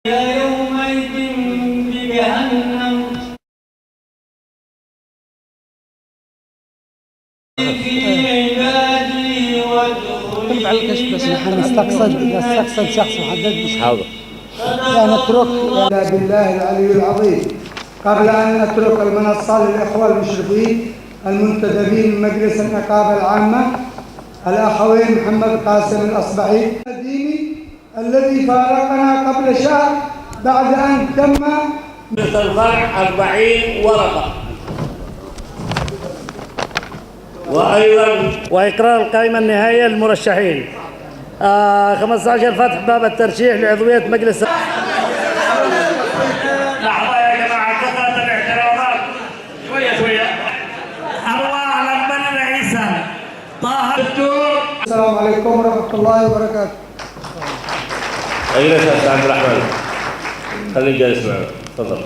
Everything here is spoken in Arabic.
يومئذ بجهنم في عبادي وادخلي بس نحن نستقصد شخص محدد مش حاضر. لا نترك ولا بالله العلي العظيم. قبل أن نترك المنصة للإخوة المشرفين المنتدبين من مجلس النقابة العامة الأخوين محمد قاسم الأصبعي الديني الذي فارقنا قبل شهر بعد أن تم الفرع 40 ورقة. وأيضا وإقرار القائمة النهائية للمرشحين. 15 فتح باب الترشيح لعضوية مجلس. لحظة يا جماعة، كثرة الاحترامات شوية. أرواح لبن عيسى طه الدور. السلام عليكم ورحمة الله وبركاته. اجلس يا أستاذ عبد الرحمن، خليك جالس معنا، تفضل.